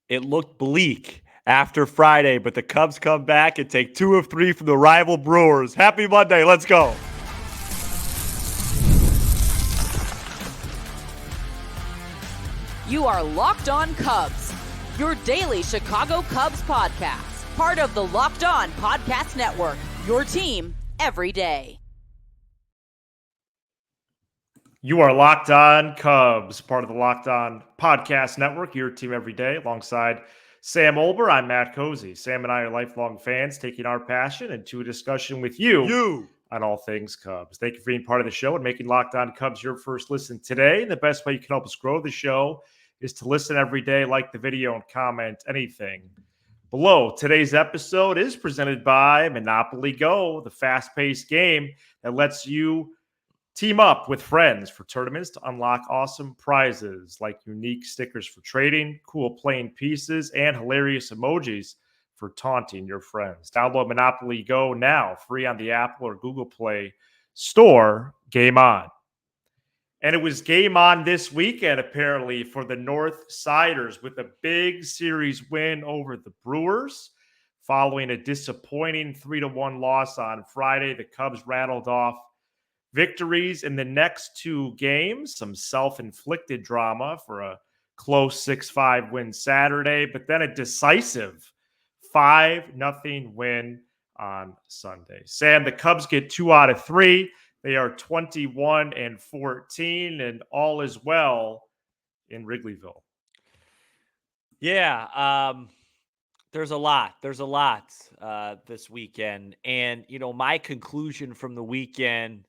it looked bleak after Friday, but the Cubs come back and take 2 of 3 from the rival Brewers. Happy Monday. Let's go. You are Locked On Cubs, your daily Chicago Cubs podcast, part of the Locked On Podcast Network, your team every day. You are Locked On Cubs, part of the Locked On Podcast Network, your team every day, alongside Sam Olber. I'm Matt Cozy. Sam and I are lifelong fans, taking our passion into a discussion with you on all things Cubs. Thank you for being part of the show and making Locked On Cubs your first listen today. And the best way you can help us grow the show is to listen every day, like the video, and comment anything below. Today's episode is presented by Monopoly Go, the fast-paced game that lets you team up with friends for tournaments to unlock awesome prizes like unique stickers for trading, cool playing pieces, and hilarious emojis for taunting your friends. Download Monopoly Go now, free on the Apple or Google Play Store. Game on. And it was game on this weekend, apparently, for the North Siders with a big series win over the Brewers. Following a disappointing 3-1 loss on Friday, the Cubs rattled off victories in the next two games, some self-inflicted drama for a close 6-5 win Saturday, but then a decisive 5-0 win on Sunday. Sam, the Cubs get 2 out of 3. They are 21-14, and all is well in Wrigleyville. Yeah, there's a lot. There's a lot this weekend. And, my conclusion from the weekend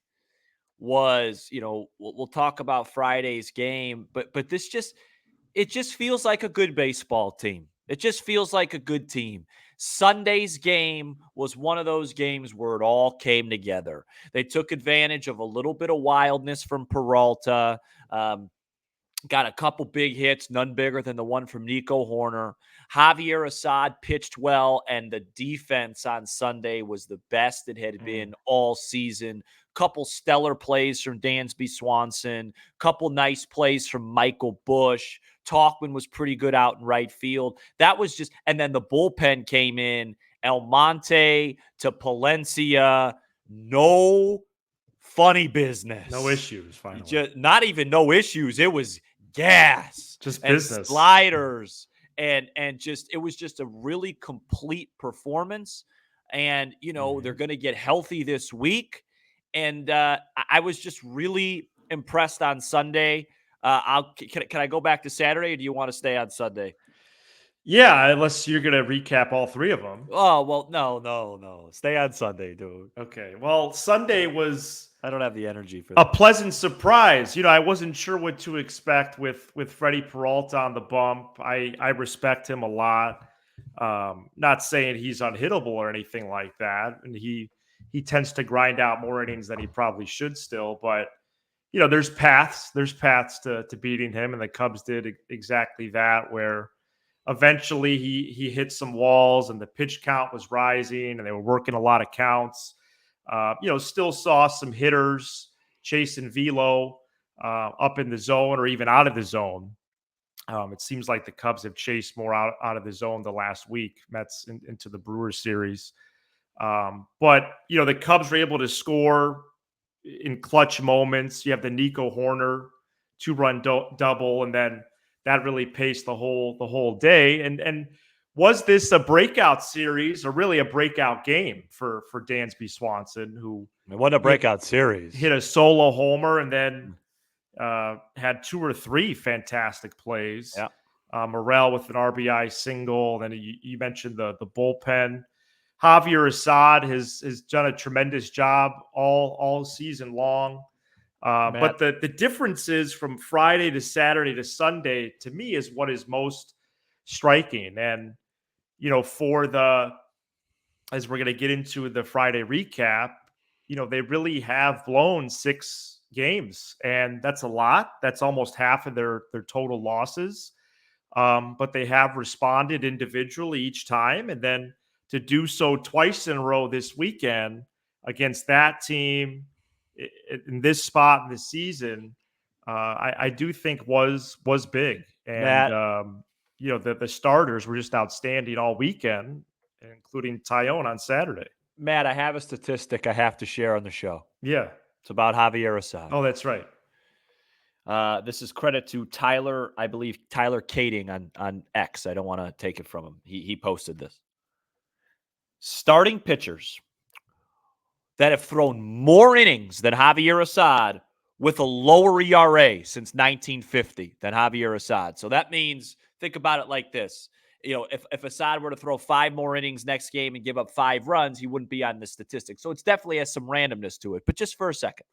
was, we'll talk about Friday's game, but it just feels like a good baseball team. It just feels like a good team. Sunday's game was one of those games where it all came together. They took advantage of a little bit of wildness from Peralta. Got a couple big hits, none bigger than the one from Nico Hoerner. Javier Assad pitched well, and the defense on Sunday was the best it had been all season. Couple stellar plays from Dansby Swanson. Couple nice plays from Michael Busch. Tauchman was pretty good out in right field. That was just – and then the bullpen came in. Almonte to Palencia. No funny business. No issues, finally. Just, not even no issues. It was gas. Just and business. Sliders. And just it was just a really complete performance. And, they're going to get healthy this week. And I was just really impressed on Sunday. Can I go back to Saturday, or do you want to stay on Sunday? Yeah, unless you're going to recap all three of them. Oh, well, no. Stay on Sunday, dude. Okay. Well, Sunday was – I don't have the energy for a that. pleasant surprise. I wasn't sure what to expect with Freddie Peralta on the bump. I respect him a lot. Not saying he's unhittable or anything like that. And he tends to grind out more innings than he probably should still. But, there's paths. There's paths to beating him. And the Cubs did exactly that, where eventually he hit some walls and the pitch count was rising and they were working a lot of counts. Still saw some hitters chasing velo up in the zone or even out of the zone. It seems like the Cubs have chased more out of the zone the last week, Mets into the Brewers series. But the Cubs were able to score in clutch moments. You have the Nico Hoerner 2-run double, and then that really paced the whole day. And was this a breakout series or really a breakout game for Dansby Swanson, who it wasn't a breakout series, hit a solo homer and then had 2 or 3 fantastic plays. Yeah. Morel with an RBI single. Then you mentioned the bullpen. Javier Assad has done a tremendous job all season long. But the differences from Friday to Saturday to Sunday, to me, is what is most striking. And, as we're going to get into the Friday recap, they really have blown 6 games, and that's a lot. That's almost half of their total losses. But they have responded individually each time. And then to do so twice in a row this weekend against that team in this spot in the season, I do think was big. And the starters were just outstanding all weekend, including Tyone on Saturday. Matt, I have a statistic I have to share on the show. Yeah. It's about Javier Assad. Oh, that's right. This is credit to Tyler, I believe Tyler Kading on X. I don't want to take it from him. He posted this. Starting pitchers that have thrown more innings than Javier Assad with a lower ERA since 1950 than Javier Assad. So that means, think about it like this. If Assad were to throw 5 more innings next game and give up 5 runs, he wouldn't be on the statistics. So it's definitely has some randomness to it. But just for a second.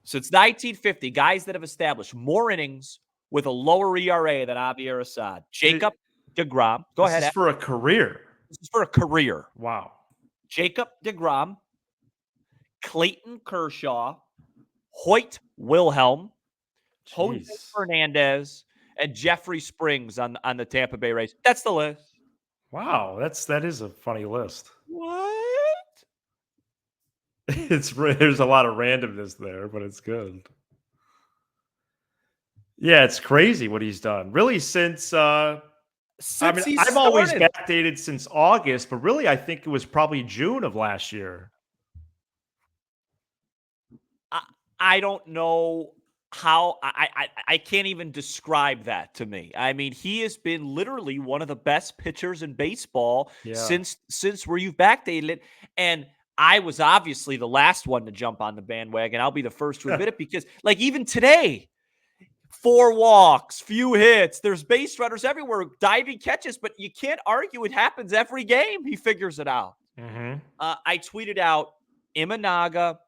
Since 1950, guys that have established more innings with a lower ERA than Javier Assad. Jacob deGrom. Go ahead. This is for a career. This is for a career. Wow. Jacob deGrom, Clayton Kershaw, Hoyt Wilhelm, Jose Jeez. Fernandez, and Jeffrey Springs on the Tampa Bay Rays. That's the list. Wow, that is a funny list. What? There's a lot of randomness there, but it's good. Yeah, it's crazy what he's done. Really, since I've always backdated since August, but really, I think it was probably June of last year. I don't know how I can't even describe that to me. I mean, he has been literally one of the best pitchers in baseball since where you've backdated it. And I was obviously the last one to jump on the bandwagon. I'll be the first to admit it because, like, even today, 4 walks, few hits, there's base runners everywhere, diving catches, but you can't argue it happens every game. He figures it out. Mm-hmm. I tweeted out Imanaga,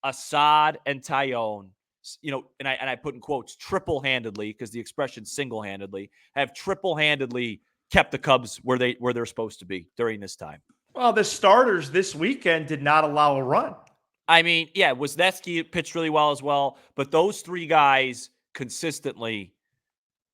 Assad, and Tyone, and I put in quotes triple-handedly because the expression single-handedly have triple-handedly kept the Cubs where they're supposed to be during this time. Well, the starters this weekend did not allow a run. I mean, yeah, Wisniewski pitched really well as well, but those 3 guys consistently,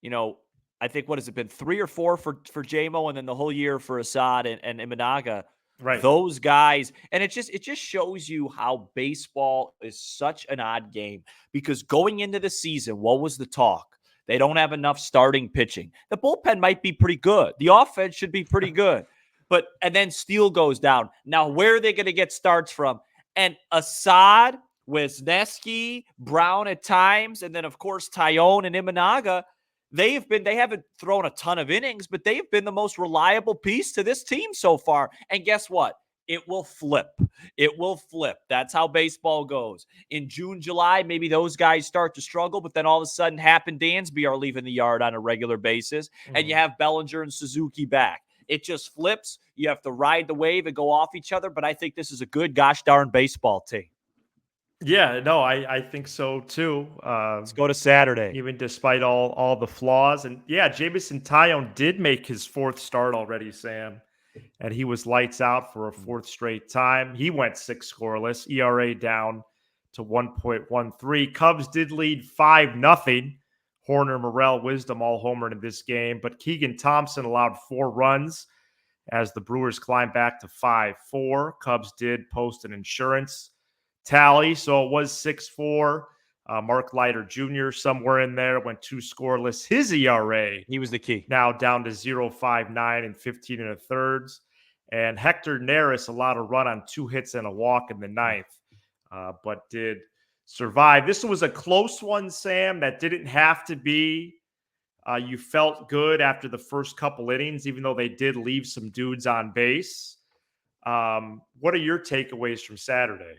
I think, what has it been, 3 or 4 for JMO, and then the whole year for Assad and Imanaga. Right. Those guys, and it just shows you how baseball is such an odd game because going into the season, what was the talk? They don't have enough starting pitching. The bullpen might be pretty good. The offense should be pretty good. And then Steele goes down. Now, where are they going to get starts from? And Assad, Wisniewski, Brown at times, and then, of course, Tyone and Imanaga, they haven't thrown a ton of innings, but they've been the most reliable piece to this team so far. And guess what? It will flip. It will flip. That's how baseball goes. In June, July, maybe those guys start to struggle, but then all of a sudden, Happ and Dansby are leaving the yard on a regular basis, and you have Bellinger and Suzuki back. It just flips. You have to ride the wave and go off each other, but I think this is a good gosh darn baseball team. Yeah, no, I think so too. Let's go to Saturday. Even despite all the flaws. And yeah, Jameson Tyone did make his 4th start already, Sam. And he was lights out for a 4th straight time. He went 6 scoreless, ERA down to 1.13. Cubs did lead 5-0. Horner, Morel, Wisdom all homered in this game. But Keegan Thompson allowed 4 runs as the Brewers climbed back to 5-4. Cubs did post an insurance tally, so it was 6-4. Mark Leiter Jr. somewhere in there went 2 scoreless. His ERA, he was the key, now down to 0.59 and 15 1/3. And Hector Neris allowed a run on 2 hits and a walk in the 9th, but did survive. This was a close one, Sam, that didn't have to be. You felt good after the first couple innings, even though they did leave some dudes on base. What are your takeaways from Saturday?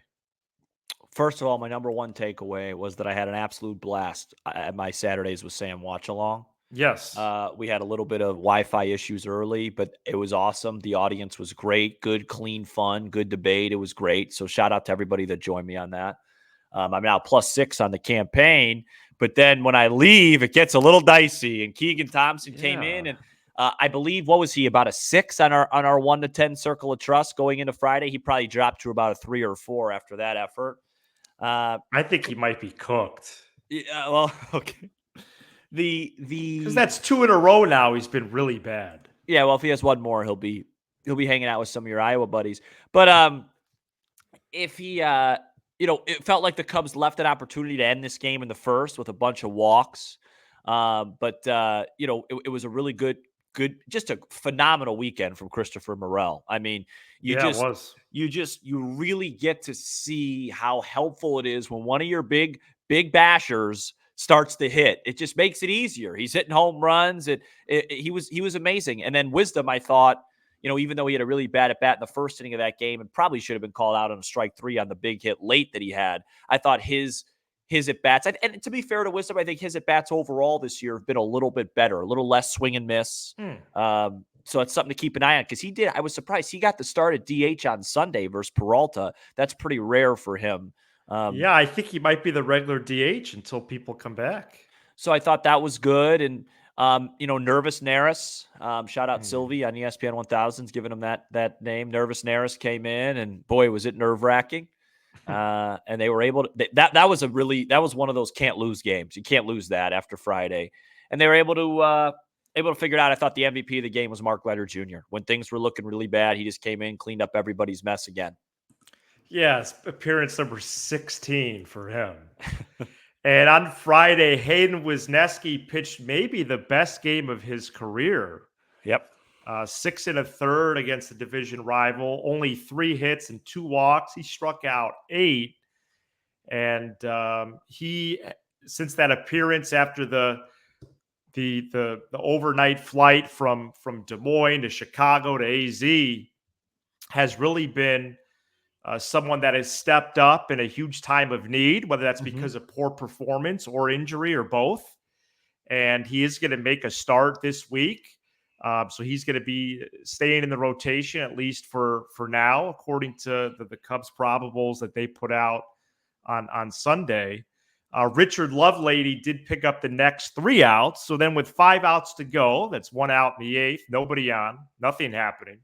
First of all, my number one takeaway was that I had an absolute blast at my Saturdays with Sam watch along. Yes. We had a little bit of Wi-Fi issues early, but it was awesome. The audience was great. Good, clean, fun, good debate. It was great. So shout out to everybody that joined me on that. I'm now +6 on the campaign, but then when I leave, it gets a little dicey. And Keegan Thompson came in, and I believe, what was he, about a 6 on our 1 to 10 circle of trust going into Friday? He probably dropped to about a 3 or 4 after that effort. I think he might be cooked. Yeah, well, okay. Because that's 2 in a row now. He's been really bad. Yeah, well, if he has one more, he'll be hanging out with some of your Iowa buddies. But if he, it felt like the Cubs left an opportunity to end this game in the first with a bunch of walks. It was a really good, just a phenomenal weekend from Christopher Morel. I mean, you Yeah, it just was. you really get to see how helpful it is when one of your big bashers starts to hit. It just makes it easier. He's hitting home runs. He was amazing. And then Wisdom, I thought, even though he had a really bad at bat in the first inning of that game and probably should have been called out on a strike 3 on the big hit late that he had, I thought his at bats, and to be fair to Wisdom, I think his at bats overall this year have been a little bit better, a little less swing and miss. So it's something to keep an eye on because I was surprised he got the start at DH on Sunday versus Peralta. That's pretty rare for him. Yeah, I think he might be the regular DH until people come back. So I thought that was good. And, Nervous Neris, shout out Sylvie on ESPN 1000's giving him that name. Nervous Neris came in, and boy, was it nerve wracking. And they were able to, that was one of those can't lose games. You can't lose that after Friday. And they were able to figure it out. I thought the MVP of the game was Mark Leiter Jr. When things were looking really bad, he just came in, cleaned up everybody's mess again. Yes, appearance number 16 for him. And on Friday, Hayden Wisniewski pitched maybe the best game of his career. Yep. 6 1/3 against the division rival, only 3 hits and 2 walks. He struck out 8. And he, since that appearance after the overnight flight from Des Moines to Chicago to AZ, has really been someone that has stepped up in a huge time of need, whether that's because of poor performance or injury or both. And he is going to make a start this week. So he's going to be staying in the rotation, at least for now, according to the Cubs probables that they put out on Sunday. Richard Lovelady did pick up the next 3 outs. So then with 5 outs to go, that's 1 out in the 8th, nobody on, nothing happening.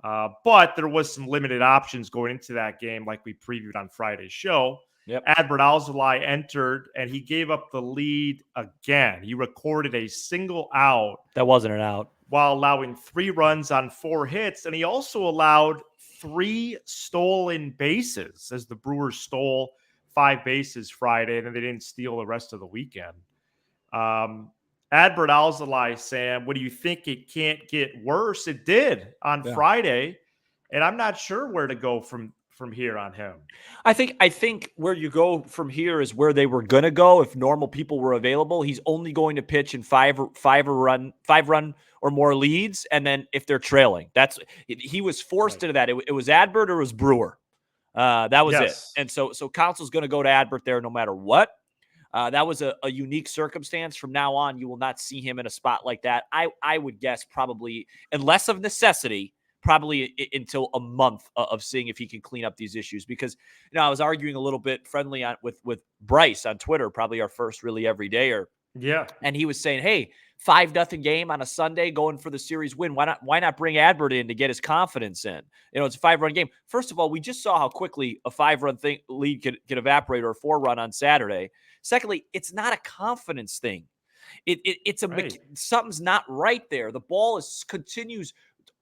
But there was some limited options going into that game, like we previewed on Friday's show. Yep. Adbert Alzolay entered, and he gave up the lead again. He recorded a single out. That wasn't an out. While allowing 3 runs on 4 hits. And he also allowed 3 stolen bases, as the Brewers stole 5 bases Friday, and then they didn't steal the rest of the weekend. Adbert Alzolay, Sam, what do you think? It can't get worse? It did on Friday, and I'm not sure where to go from here on him. I think where you go from here is where they were going to go if normal people were available. He's only going to pitch in 5 run or more leads, and then if they're trailing, he was forced into that. It was Adbert or it was Brewer. That was it. And so Council's going to go to Adbert there no matter what. That was a unique circumstance. From now on, you will not see him in a spot like that. I would guess probably, unless of necessity, probably until a month of seeing if he can clean up these issues. Because, I was arguing a little bit friendly with Bryce on Twitter, probably our first really everydayer. Yeah. And he was saying, hey, 5-0 game on a Sunday going for the series win. Why not bring Adbert in to get his confidence in? It's a 5-run game. First of all, we just saw how quickly a 5-run lead could evaporate, or a 4-run on Saturday. Secondly, it's not a confidence thing. It's something's not right there. The ball continues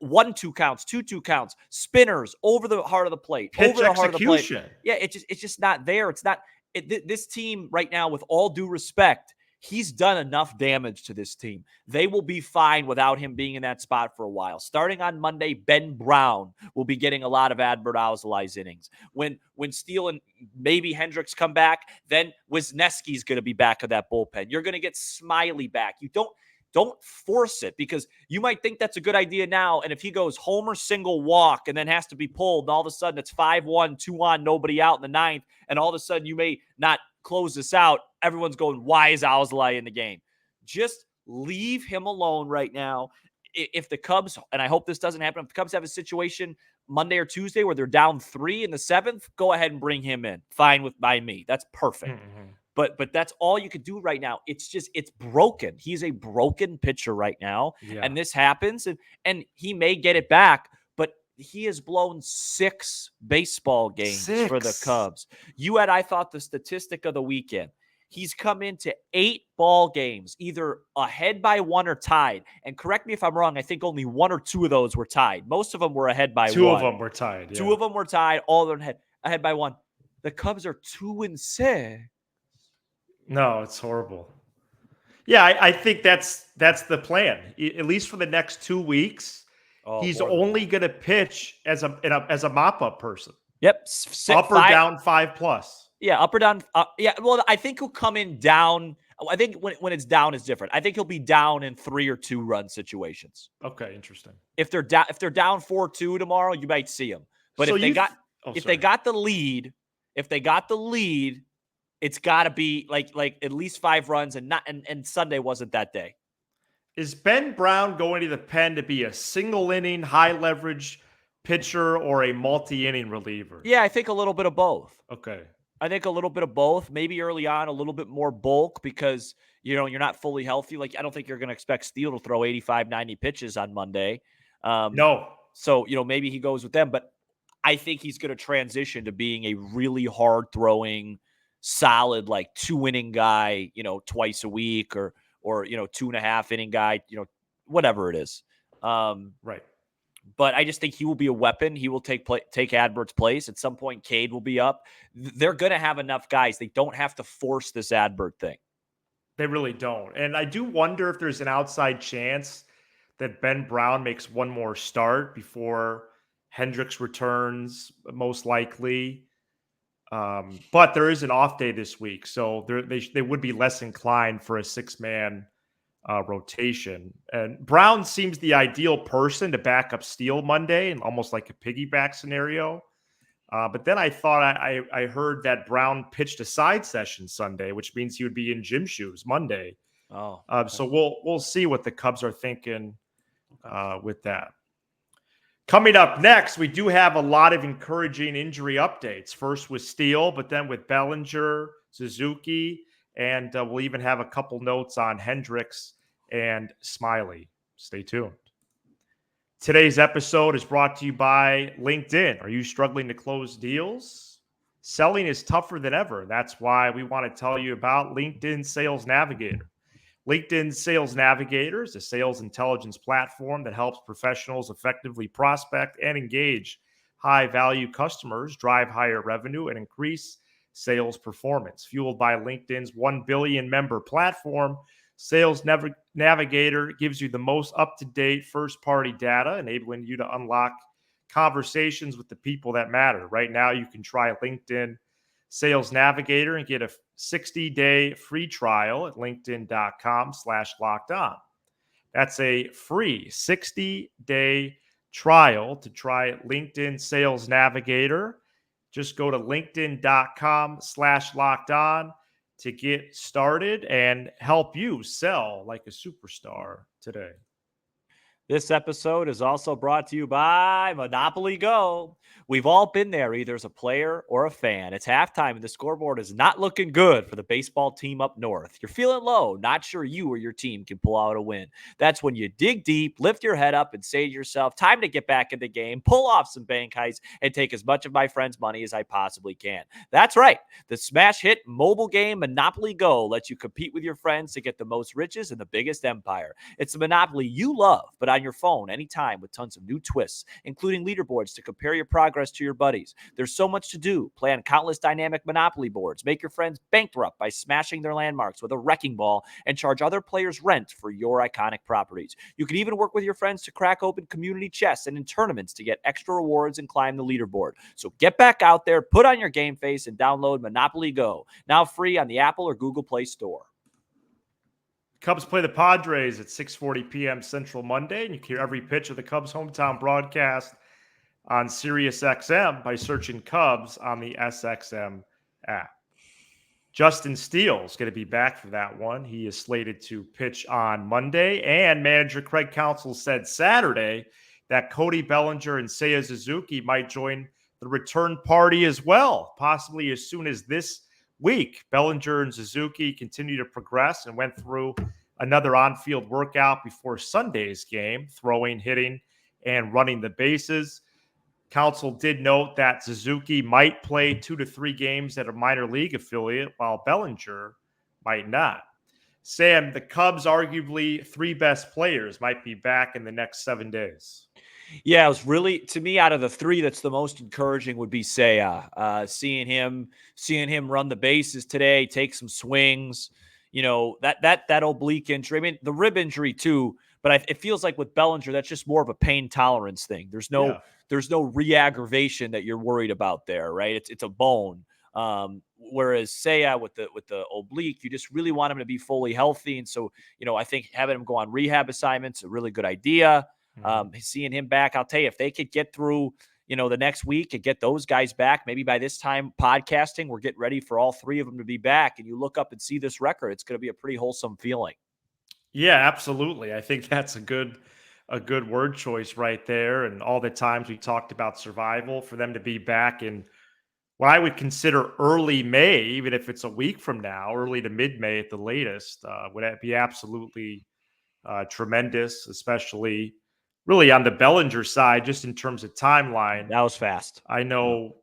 1-2 counts, 2-2 counts, spinners over the heart of the plate, pitch over the execution. heart of the plate. Yeah, it's just not there. It's not. This team right now, with all due respect, he's done enough damage to this team. They will be fine without him being in that spot for a while. Starting on Monday, Ben Brown will be getting a lot of Adbert Alzolay's innings. When Steele and maybe Hendricks come back, then Wisniewski's going to be back of that bullpen. You're going to get Smiley back. You don't force it, because you might think that's a good idea now. And if he goes homer, single, walk, and then has to be pulled, and all of a sudden it's 5-1, 2 on, nobody out in the 9th, and all of a sudden you may not close this out. Everyone's going, why is Alzolay in the game? Just leave him alone right now. If the Cubs, and I hope this doesn't happen, if the Cubs have a situation Monday or Tuesday where they're down 3 in the 7th, go ahead and bring him in. Fine by me. That's perfect. But that's all you could do right now. It's broken. He's a broken pitcher right now. Yeah. And this happens, and he may get it back, but he has blown 6 baseball games for the Cubs. I thought, the statistic of the weekend. He's come into 8 ball games, either ahead by 1 or tied. And correct me if I'm wrong, I think only 1 or 2 of those were tied. Most of them were ahead by 1. 2 of them were tied. Yeah. 2 of them were tied. All of them ahead by 1. The Cubs are 2-6. No, it's horrible. Yeah, I think that's the plan. At least for the next 2 weeks, Oh, he's more than only that. going to pitch as a mop-up person, Yep. up or down 5 plus. Yeah, up or down. Yeah, well, I think he'll come in down. I think when it's down is different. I think he'll be down in 3 or 2 run situations. Okay, interesting. If they're down 4-2 tomorrow, you might see him. But So if they you got oh, if they sorry. got the lead, it's got to be like at least 5 runs, and Sunday wasn't that day. Is Ben Brown going to the pen to be a single inning, high leverage pitcher or a multi inning reliever? Yeah, I think a little bit of both. Okay. I think a little bit of both. Maybe early on, a little bit more bulk because, you're not fully healthy. Like, I don't think you're going to expect Steele to throw 85, 90 pitches on Monday. No. So, maybe he goes with them. But I think he's going to transition to being a really hard throwing, solid, like 2 inning guy, twice a week or 2.5 inning guy, whatever it is. Right. But I just think he will be a weapon. He will take Adbert's place. At some point, Cade will be up. They're going to have enough guys. They don't have to force this Adbert thing. They really don't. And I do wonder if there's an outside chance that Ben Brown makes one more start before Hendricks returns, most likely. But there is an off day this week, so they would be less inclined for a 6-man rotation. And Brown seems the ideal person to back up Steele Monday, and almost like a piggyback scenario. But then I thought I heard that Brown pitched a side session Sunday, which means he would be in gym shoes Monday. Oh, So we'll see what the Cubs are thinking with that. Coming up next, we do have a lot of encouraging injury updates. First with Steele, but then with Bellinger, Suzuki, and we'll even have a couple notes on Hendricks and Smiley. Stay tuned. Today's episode is brought to you by LinkedIn. Are you struggling to close deals? Selling is tougher than ever. That's why we want to tell you about LinkedIn Sales Navigator. LinkedIn Sales Navigator is a sales intelligence platform that helps professionals effectively prospect and engage high-value customers, drive higher revenue, and increase sales performance. Fueled by LinkedIn's 1 billion member platform, Sales Navigator gives you the most up-to-date first-party data, enabling you to unlock conversations with the people that matter. Right now, you can try LinkedIn Sales Navigator and get a 60-day free trial at linkedin.com/lockedon. That's a free 60-day trial to try LinkedIn Sales Navigator. Just go to linkedin.com/lockedon to get started and help you sell like a superstar today. This episode is also brought to you by Monopoly Go. We've all been there, either as a player or a fan. It's halftime and the scoreboard is not looking good for the baseball team up north. You're feeling low, not sure you or your team can pull out a win. That's when you dig deep, lift your head up, and say to yourself, time to get back in the game, pull off some bank heists, and take as much of my friend's money as I possibly can. That's right. The smash hit mobile game Monopoly Go lets you compete with your friends to get the most riches and the biggest empire. It's the Monopoly you love, but on your phone anytime with tons of new twists, including leaderboards to compare your progress to your buddies. There's so much to do. Play on countless dynamic Monopoly boards. Make your friends bankrupt by smashing their landmarks with a wrecking ball and charge other players rent for your iconic properties. You can even work with your friends to crack open community chests and in tournaments to get extra rewards and climb the leaderboard. So get back out there, put on your game face, and download Monopoly Go. Now free on the Apple or Google Play Store. Cubs play the Padres at 6:40 p.m. Central Monday, and you can hear every pitch of the Cubs hometown broadcast on SiriusXM by searching Cubs on the SXM app. Justin Steele is going to be back for that one. He is slated to pitch on Monday, and manager Craig Counsell said Saturday that Cody Bellinger and Seiya Suzuki might join the return party as well, possibly as soon as this week. Bellinger and Suzuki continue to progress and went through another on-field workout before Sunday's game, throwing, hitting, and running the bases. Counsell did note that Suzuki might play 2 to 3 games at a minor league affiliate, while Bellinger might not. Sam, the Cubs' arguably 3 best players might be back in the next 7 days. Yeah, it was really, to me, out of the 3, that's the most encouraging would be Seiya. Seeing him run the bases today, take some swings. that oblique injury. I mean, the rib injury too, but it feels like with Bellinger, that's just more of a pain tolerance thing. There's no re-aggravation that you're worried about there, right? It's a bone. Whereas Seiya with the oblique, you just really want him to be fully healthy. And so, I think having him go on rehab assignments is a really good idea. Seeing him back, I'll tell you, if they could get through, the next week and get those guys back, maybe by this time podcasting, we're getting ready for all three of them to be back. And you look up and see this record, it's going to be a pretty wholesome feeling. Yeah, absolutely. I think that's a good word choice right there. And all the times we talked about survival, for them to be back in what I would consider early May, even if it's a week from now, early to mid-May at the latest, would be absolutely tremendous, especially really on the Bellinger side, just in terms of timeline. That was fast. I know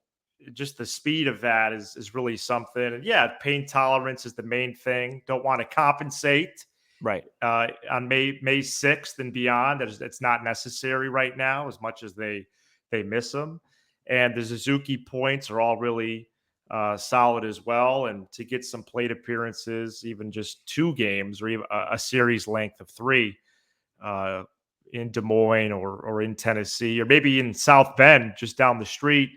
just the speed of that is really something. And yeah, pain tolerance is the main thing. Don't want to compensate right on May 6th and beyond. It's not necessary right now as much as they miss them. And the Suzuki points are all really solid as well. And to get some plate appearances, even just 2 games or even a series length of 3 in Des Moines or in Tennessee or maybe in South Bend, just down the street.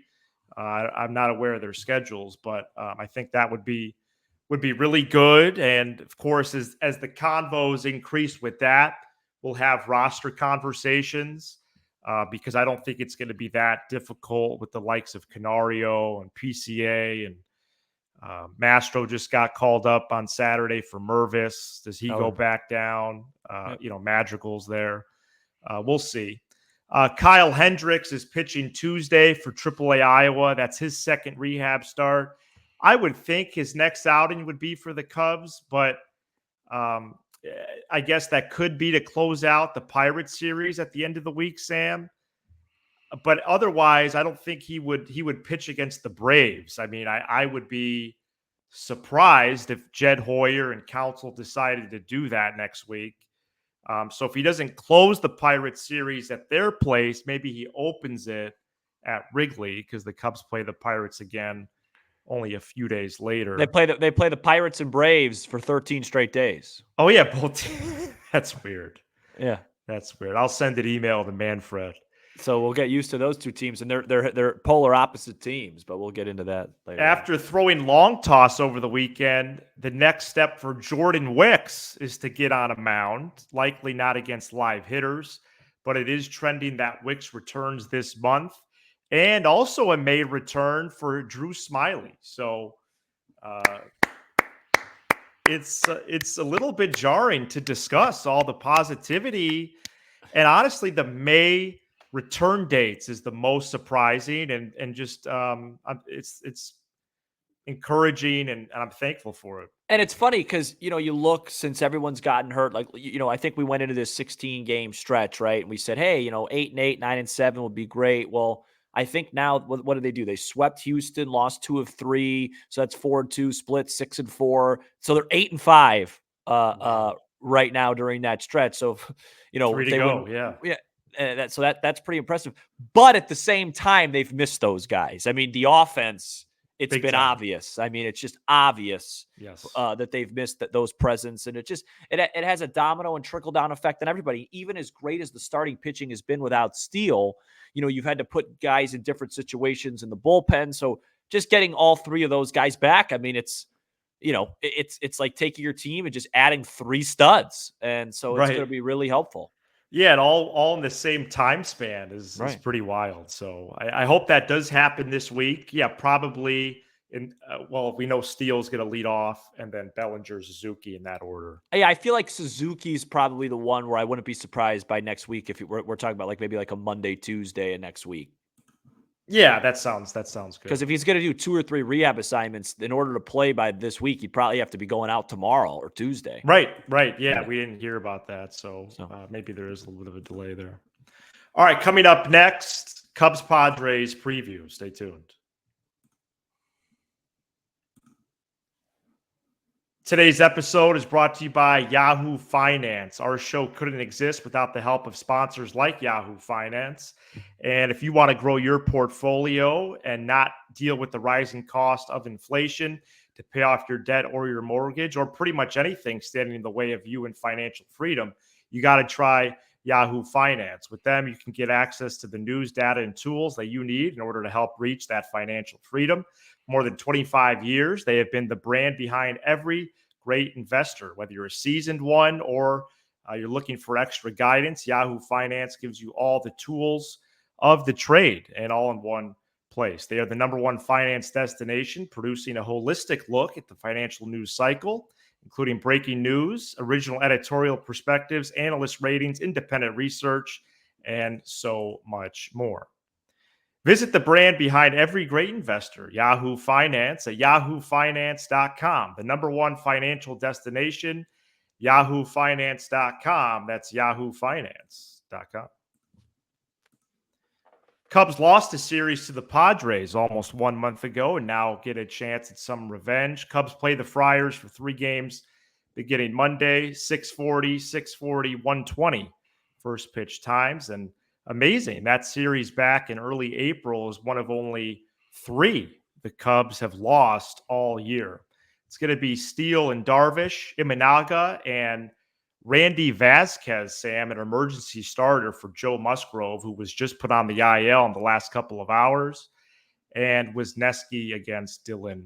I'm not aware of their schedules, but I think that would be really good. And of course, as the convos increase with that, we'll have roster conversations because I don't think it's going to be that difficult with the likes of Canario and PCA and Mastro just got called up on Saturday for Mervis. Does he go back down? Madrigal's there. We'll see. Kyle Hendricks is pitching Tuesday for AAA Iowa. That's his second rehab start. I would think his next outing would be for the Cubs, but I guess that could be to close out the Pirates series at the end of the week, Sam. But otherwise, I don't think he would pitch against the Braves. I mean, I would be surprised if Jed Hoyer and Counsell decided to do that next week. So if he doesn't close the Pirates series at their place, maybe he opens it at Wrigley because the Cubs play the Pirates again only a few days later. They play the Pirates and Braves for 13 straight days. Oh yeah, both. That's weird. Yeah, that's weird. I'll send an email to Manfred. So we'll get used to those 2 teams, and they're polar opposite teams, but we'll get into that later. After throwing long toss over the weekend, the next step for Jordan Wicks is to get on a mound, likely not against live hitters, but it is trending that Wicks returns this month, and also a May return for Drew Smyly. So it's a little bit jarring to discuss all the positivity, and honestly, the May return dates is the most surprising and just it's encouraging and I'm thankful for it. And it's funny because you look, since everyone's gotten hurt, like I think we went into this 16 game stretch, right? And we said, hey, 8-8, 9-7 would be great. Well, I think now what did they do? They swept Houston, lost 2 of 3, so that's 4-2, split 6-4. So they're 8-5 right now during that stretch. So 3 to go, yeah. That's pretty impressive. But at the same time, they've missed those guys. I mean, the offense, it's Big been time. obvious. I mean, it's just obvious that they've missed those presents. And it has a domino and trickle down effect on everybody. Even as great as the starting pitching has been without Steele, you've had to put guys in different situations in the bullpen. So just getting all 3 of those guys back, I mean, it's like taking your team and just adding 3 studs. And so it's going to be really helpful. Yeah, and all in the same time span is pretty wild. So I hope that does happen this week. Yeah, probably. We know Steele's going to lead off, and then Bellinger, Suzuki in that order. Yeah, I feel like Suzuki's probably the one where I wouldn't be surprised by next week if we're talking about maybe a Monday, Tuesday, and next week. Yeah, that sounds good. Because if he's going to do 2 or 3 rehab assignments in order to play by this week, he'd probably have to be going out tomorrow or Tuesday. Right. Yeah, we didn't hear about that, so maybe there is a little bit of a delay there. All right, coming up next, Cubs Padres preview. Stay tuned. Today's episode is brought to you by Yahoo Finance. Our show couldn't exist without the help of sponsors like Yahoo Finance. And if you want to grow your portfolio and not deal with the rising cost of inflation, to pay off your debt or your mortgage or pretty much anything standing in the way of you and financial freedom, you got to try Yahoo Finance. With them, you can get access to the news, data, and tools that you need in order to help reach that financial freedom. More than 25 years, they have been the brand behind every great investor. Whether you're a seasoned one or you're looking for extra guidance, Yahoo Finance gives you all the tools of the trade and all in one place. They are the number one finance destination, producing a holistic look at the financial news cycle, including breaking news, original editorial perspectives, analyst ratings, independent research, and so much more. Visit the brand behind every great investor, Yahoo Finance, at yahoofinance.com, the number one financial destination, yahoofinance.com. That's yahoofinance.com. Cubs lost a series to the Padres almost 1 month ago and now get a chance at some revenge. Cubs play the Friars for 3 games beginning Monday, 6:40, 6:40, 1:20 first pitch times. And amazing, that series back in early April is one of only 3 the Cubs have lost all year. It's going to be Steele and Darvish, Imanaga, and Randy Vasquez, Sam, an emergency starter for Joe Musgrove, who was just put on the IL in the last couple of hours, and Wisniewski against Dylan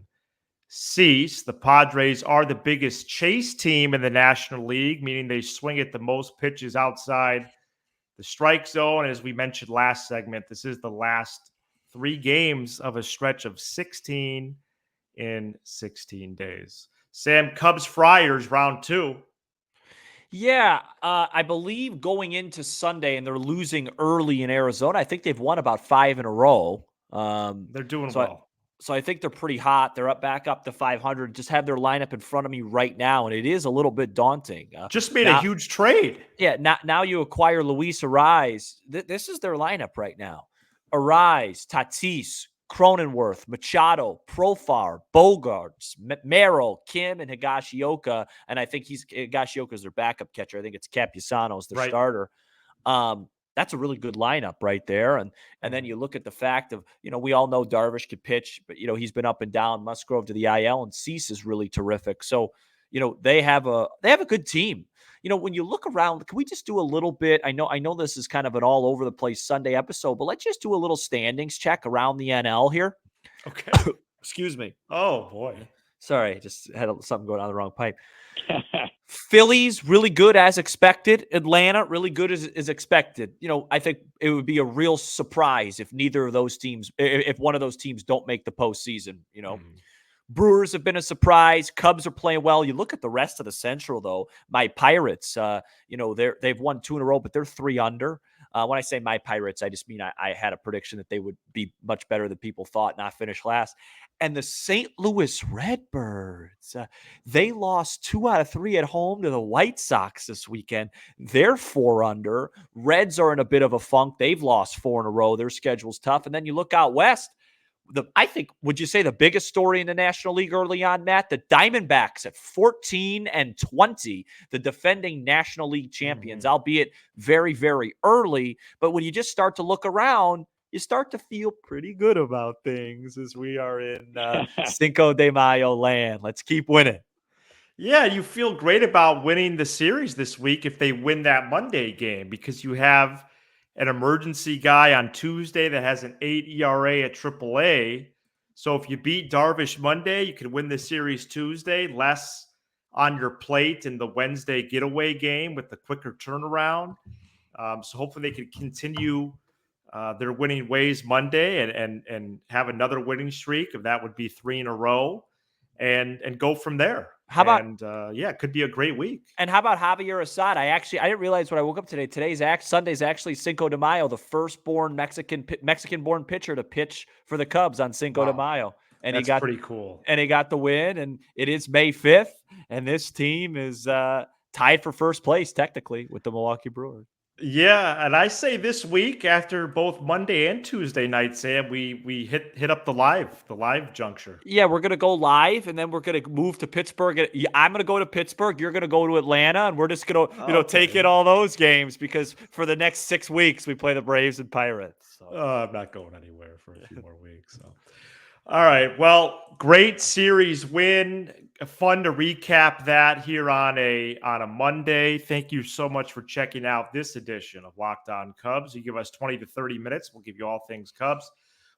Cease. The Padres are the biggest chase team in the National League, meaning they swing at the most pitches outside the strike zone. As we mentioned last segment, this is the last 3 games of a stretch of 16 in 16 days. Sam, Cubs Friars round 2. Yeah, I believe going into Sunday, and they're losing early in Arizona. I think they've won about 5 in a row. They're doing well. So I think they're pretty hot. They're back up to 500. Just have their lineup in front of me right now, and it is a little bit daunting. Just made a huge trade. Yeah, now you acquire Luis Arraez. This is their lineup right now. Arraez, Tatis, Cronenworth, Machado, Profar, Bogarts, Merrill, Kim, and Higashioka. And I think Higashioka's their backup catcher. I think it's Capusano's their starter. That's a really good lineup right there. And then you look at the fact of, we all know Darvish could pitch, but, he's been up and down. Musgrove to the IL, and Cease is really terrific. So, they have a good team. When you look around, can we just do a little bit? I know this is kind of an all over the place Sunday episode, but let's just do a little standings check around the NL here. Okay. Excuse me. Oh, boy. Sorry, just had something going on the wrong pipe. Phillies, really good as expected. Atlanta, really good as expected. I think it would be a real surprise if neither of those teams, if one of those teams don't make the postseason, Brewers have been a surprise. Cubs are playing well. You look at the rest of the Central, though. My Pirates, they've won 2 in a row, but they're 3 under. When I say my Pirates, I just mean I had a prediction that they would be much better than people thought, not finish last. And the St. Louis Redbirds, they lost 2 out of 3 at home to the White Sox this weekend. They're 4 under. Reds are in a bit of a funk. They've lost 4 in a row. Their schedule's tough. And then you look out west. I think, would you say the biggest story in the National League early on, Matt? The Diamondbacks at 14-20, the defending National League champions, albeit very, very early. But when you just start to look around, you start to feel pretty good about things as we are in Cinco de Mayo land. Let's keep winning. Yeah, you feel great about winning the series this week if they win that Monday game, because you have an emergency guy on Tuesday that has an 8 ERA at AAA. So if you beat Darvish Monday, you could win the series Tuesday, less on your plate in the Wednesday getaway game with the quicker turnaround. So hopefully they can continue their winning ways Monday and have another winning streak. If that would be 3 in a row, and go from there. How about? And it could be a great week. And how about Javier Assad? I didn't realize when I woke up today. Sunday's actually Cinco de Mayo, the first-born Mexican-born pitcher to pitch for the Cubs on Cinco de Mayo. And that's pretty cool. And he got the win. And it is May 5th, and this team is tied for first place technically with the Milwaukee Brewers. Yeah, and I say this week after both Monday and Tuesday night, Sam, we hit up the live juncture. Yeah, we're gonna go live, and then we're gonna move to Pittsburgh. I'm gonna go to Pittsburgh. You're gonna go to Atlanta, and we're just gonna take in all those games, because for the next 6 weeks we play the Braves and Pirates. So. I'm not going anywhere for a few more weeks. So. All right. Well, great series win. Fun to recap that here on a Monday. Thank you so much for checking out this edition of Locked On Cubs. You give us 20 to 30 minutes. We'll give you all things Cubs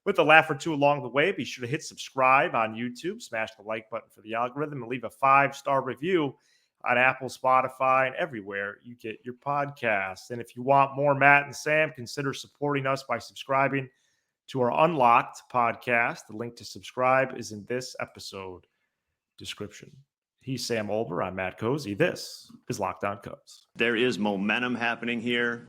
with a laugh or two along the way. Be sure to hit subscribe on YouTube, smash the like button for the algorithm, and leave a 5-star review on Apple, Spotify, and everywhere you get your podcasts. And if you want more Matt and Sam, consider supporting us by subscribing to our Unlocked podcast. The link to subscribe is in this episode description. He's Sam Olber. I'm Matt Cozy. This is Locked On Cubs. There is momentum happening here.